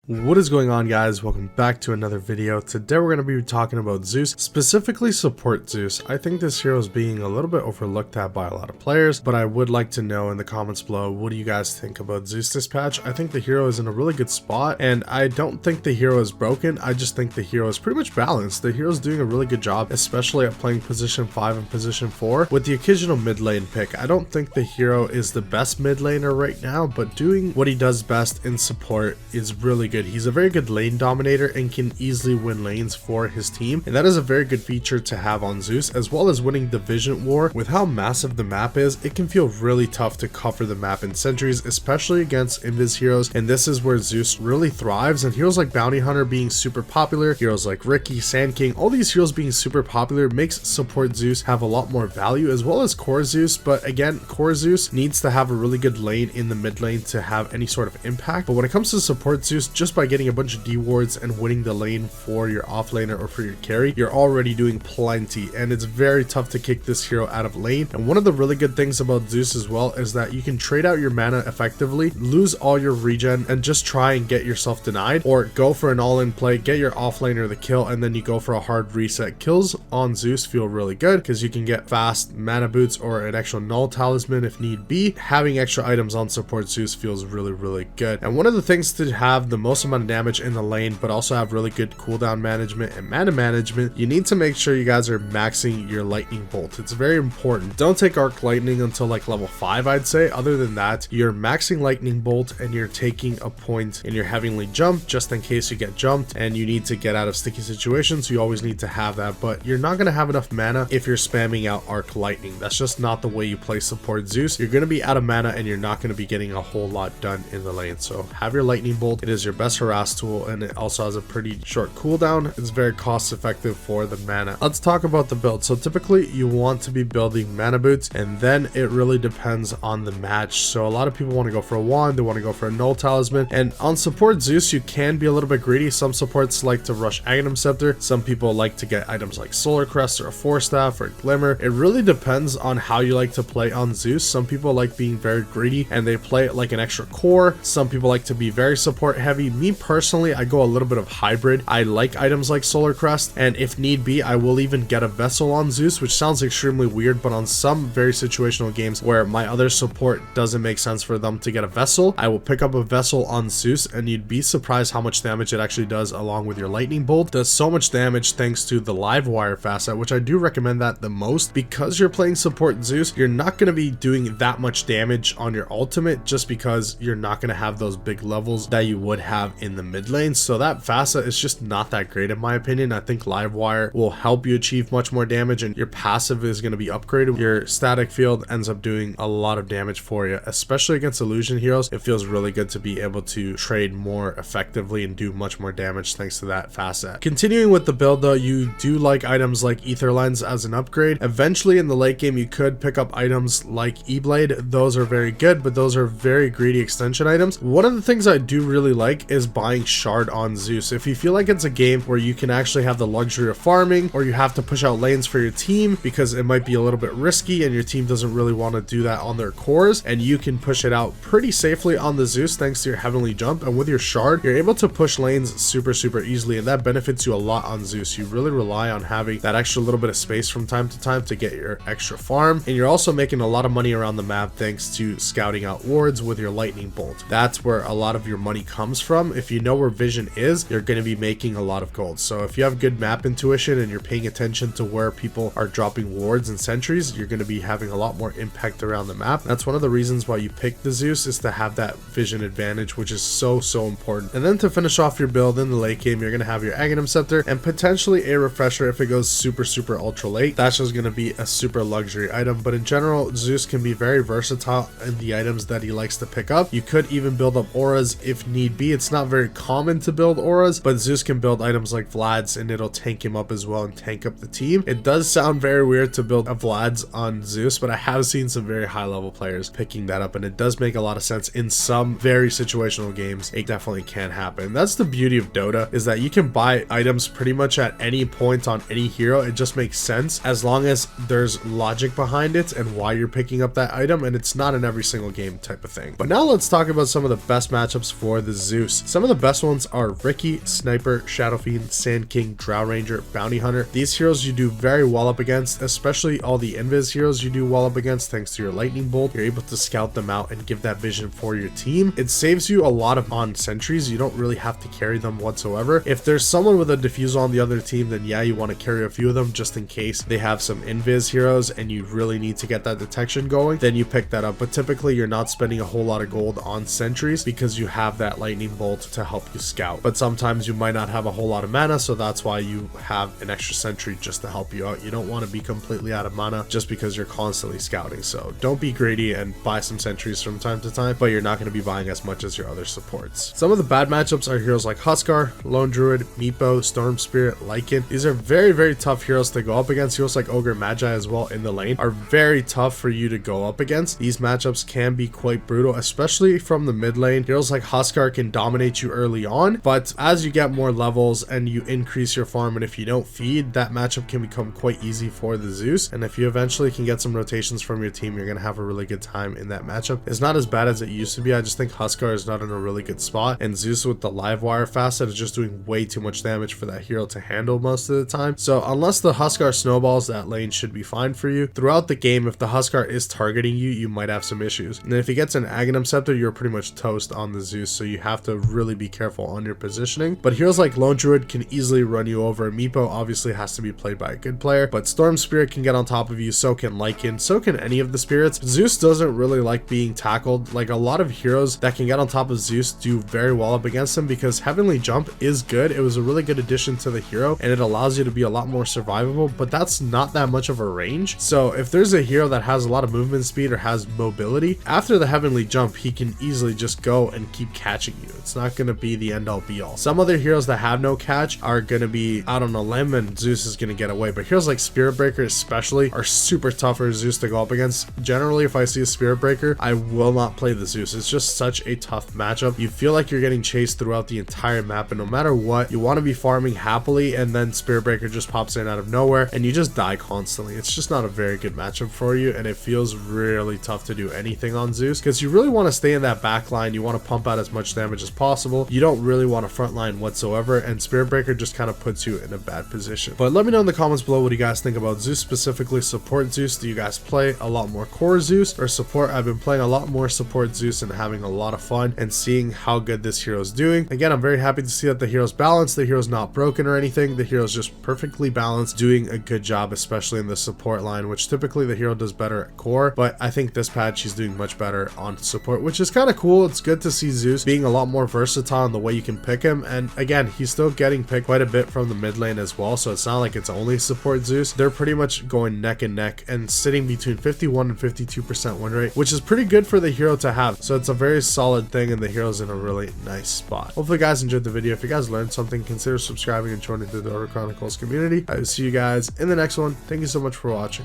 What is going on, guys? Welcome back to another video. Today we're going to be talking about Zeus, specifically Support Zeus. I think this hero is being a little bit overlooked at by a lot of players, but I would like to know in the comments below, what do you guys think about Zeus this patch? I think the hero is in a really good spot, and I don't think the hero is broken. I just think the hero is pretty much balanced. The hero is doing a really good job, especially at playing position 5 and position 4 with the occasional mid lane pick. I don't think the hero is the best mid laner right now, but doing what he does best in support is really good. He's a very good lane dominator and can easily win lanes for his team, and that is a very good feature to have on Zeus, as well as winning division war. With how massive the map is, it can feel really tough to cover the map in sentries, especially against invis heroes, and this is where Zeus really thrives. And heroes like Bounty Hunter being super popular, heroes like Ricky, Sand King, all these heroes being super popular makes Support Zeus have a lot more value, as well as Core Zeus. But again, Core Zeus needs to have a really good lane in the mid lane to have any sort of impact. But when it comes to Support Zeus, just by getting a bunch of D wards and winning the lane for your offlaner or for your carry, you're already doing plenty, and it's very tough to kick this hero out of lane. And one of the really good things about Zeus as well is that you can trade out your mana effectively, lose all your regen, and just try and get yourself denied, or go for an all-in play, get your offlaner the kill, and then you go for a hard reset. Kills on Zeus feel really good because you can get fast mana boots or an extra null talisman if need be. Having extra items on Support Zeus feels really good. And one of the things to have the most amount of damage in the lane, but also have really good cooldown management and mana management, you need to make sure you guys are maxing your lightning bolt. It's very important. Don't take arc lightning until like level 5, I'd say. Other than that, you're maxing lightning bolt and you're taking a point in your heavenly jump just in case you get jumped and you need to get out of sticky situations. You always need to have that, but you're not going to have enough mana if you're spamming out arc lightning. That's just not the way you play Support Zeus. You're going to be out of mana and you're not going to be getting a whole lot done in the lane. So have your lightning bolt. It is your best harass tool, and it also has a pretty short cooldown. It's very cost effective for the mana. Let's talk about the build. So typically you want to be building mana boots, and then it really depends on the match. So a lot of people want to go for a wand, they want to go for a null talisman, and on Support Zeus you can be a little bit greedy. Some supports like to rush Aghanim Scepter, some people like to get items like Solar Crest or a Force Staff or Glimmer. It really depends on how you like to play on Zeus. Some people like being very greedy and they play it like an extra core. Some people like to be very support heavy. Me personally, I go a little bit of hybrid. I like items like Solar Crest, and if need be, I will even get a vessel on Zeus, which sounds extremely weird, but on some very situational games where my other support doesn't make sense for them to get a vessel, I will pick up a vessel on Zeus, and you'd be surprised how much damage it actually does along with your lightning bolt. It does so much damage thanks to the Livewire facet, which I do recommend that the most. Because you're playing Support Zeus, you're not going to be doing that much damage on your ultimate, just because you're not going to have those big levels that you would have in the mid lane. So that facet is just not that great in my opinion. I think Livewire will help you achieve much more damage, and your passive is going to be upgraded. Your static field ends up doing a lot of damage for you, especially against illusion heroes. It feels really good to be able to trade more effectively and do much more damage thanks to that facet. Continuing with the build though, you do like items like Ether Lens as an upgrade. Eventually in the late game you could pick up items like E-Blade. Those are very good, but those are very greedy extension items. One of the things I do really like is buying Shard on Zeus. If you feel like it's a game where you can actually have the luxury of farming, or you have to push out lanes for your team because it might be a little bit risky and your team doesn't really want to do that on their cores, and you can push it out pretty safely on the Zeus thanks to your heavenly jump, and with your Shard you're able to push lanes super easily, and that benefits you a lot on Zeus. You really rely on having that extra little bit of space from time to time to get your extra farm, and you're also making a lot of money around the map thanks to scouting out wards with your lightning bolt. That's where a lot of your money comes from. If you know where vision is, you're going to be making a lot of gold. So if you have good map intuition and you're paying attention to where people are dropping wards and sentries, you're going to be having a lot more impact around the map. That's one of the reasons why you pick the Zeus, is to have that vision advantage, which is so important. And then to finish off your build in the late game, you're going to have your Aghanim Scepter and potentially a refresher if it goes super ultra late. That's just going to be a super luxury item. But in general, Zeus can be very versatile in the items that he likes to pick up. You could even build up auras if need be. It's not very common to build auras, but Zeus can build items like Vlad's and it'll tank him up as well and tank up the team. It does sound very weird to build a Vlad's on Zeus, but I have seen some very high level players picking that up, and it does make a lot of sense in some very situational games. It definitely can happen. That's the beauty of Dota, is that you can buy items pretty much at any point on any hero. It just makes sense as long as there's logic behind it and why you're picking up that item, and it's not an every single game type of thing. But now let's talk about some of the best matchups for the Zeus. Zeus. Some of the best ones are Riki, Sniper, Shadow Fiend, Sand King, Drow Ranger, Bounty Hunter. These heroes you do very well up against, especially all the invis heroes you do well up against thanks to your lightning bolt. You're able to scout them out and give that vision for your team. It saves you a lot of on sentries. You don't really have to carry them whatsoever. If there's someone with a diffusal on the other team, then yeah, you want to carry a few of them just in case they have some invis heroes and you really need to get that detection going, then you pick that up. But typically you're not spending a whole lot of gold on sentries because you have that lightning bolt to help you scout. But sometimes you might not have a whole lot of mana, so that's why you have an extra sentry just to help you out. You don't want to be completely out of mana just because you're constantly scouting. So don't be greedy and buy some sentries from time to time, but you're not going to be buying as much as your other supports. Some of the bad matchups are heroes like Huskar, Lone Druid, Meepo, Storm Spirit, Lycan. These are very tough heroes to go up against. Heroes like Ogre Magi as well in the lane are very tough for you to go up against. These matchups can be quite brutal, especially from the mid lane. Heroes like Huskar can dominate you early on, but as you get more levels and you increase your farm, and if you don't feed, that matchup can become quite easy for the Zeus. And if you eventually can get some rotations from your team, you're going to have a really good time in that matchup. It's not as bad as it used to be. I just think Huskar is not in a really good spot, and Zeus with the Livewire facet is just doing way too much damage for that hero to handle most of the time. So unless the Huskar snowballs, that lane should be fine for you. Throughout the game, if the Huskar is targeting you, you might have some issues. And if he gets an Aghanim Scepter, you're pretty much toast on the Zeus, so you have to really be careful on your positioning. But heroes like Lone Druid can easily run you over. Meepo obviously has to be played by a good player, but Storm Spirit can get on top of you, so can Lycan, so can any of the spirits. Zeus doesn't really like being tackled. Like, a lot of heroes that can get on top of Zeus do very well up against him because Heavenly Jump is good. It was a really good addition to the hero and it allows you to be a lot more survivable, but that's not that much of a range. So if there's a hero that has a lot of movement speed or has mobility, after the Heavenly Jump, he can easily just go and keep catching you. It's not going to be the end all be all. Some other heroes that have no catch are going to be out on a limb and Zeus is going to get away, but heroes like Spirit Breaker especially are super tough for Zeus to go up against. Generally, if I see a Spirit Breaker, I will not play the Zeus. It's just such a tough matchup. You feel like you're getting chased throughout the entire map, and no matter what, you want to be farming happily, and then Spirit Breaker just pops in out of nowhere and you just die constantly. It's just not a very good matchup for you, and it feels really tough to do anything on Zeus because you really want to stay in that back line. You want to pump out as much damage as possible. You don't really want to front line whatsoever, and Spirit Breaker just kind of puts you in a bad position. But let me know in the comments below, what do you guys think about Zeus, specifically support Zeus? Do you guys play a lot more core Zeus or support? I've been playing a lot more support Zeus and having a lot of fun and seeing how good this hero is doing. Again, I'm very happy to see that the hero's balanced. The hero's not broken or anything. The hero's just perfectly balanced, doing a good job, especially in the support line, which typically the hero does better at core, but I think this patch he's doing much better on support, which is kind of cool. It's good to see Zeus being a lot more versatile in the way you can pick him, and again, he's still getting picked quite a bit from the mid lane as well, so it's not like it's only support Zeus. They're pretty much going neck and neck and sitting between 51 and 52% win rate, which is pretty good for the hero to have. So it's a very solid thing, and the hero's in a really nice spot. Hopefully you guys enjoyed the video. If you guys learned something, consider subscribing and joining the Dota Chronicles community. I will see you guys in the next one. Thank you so much for watching.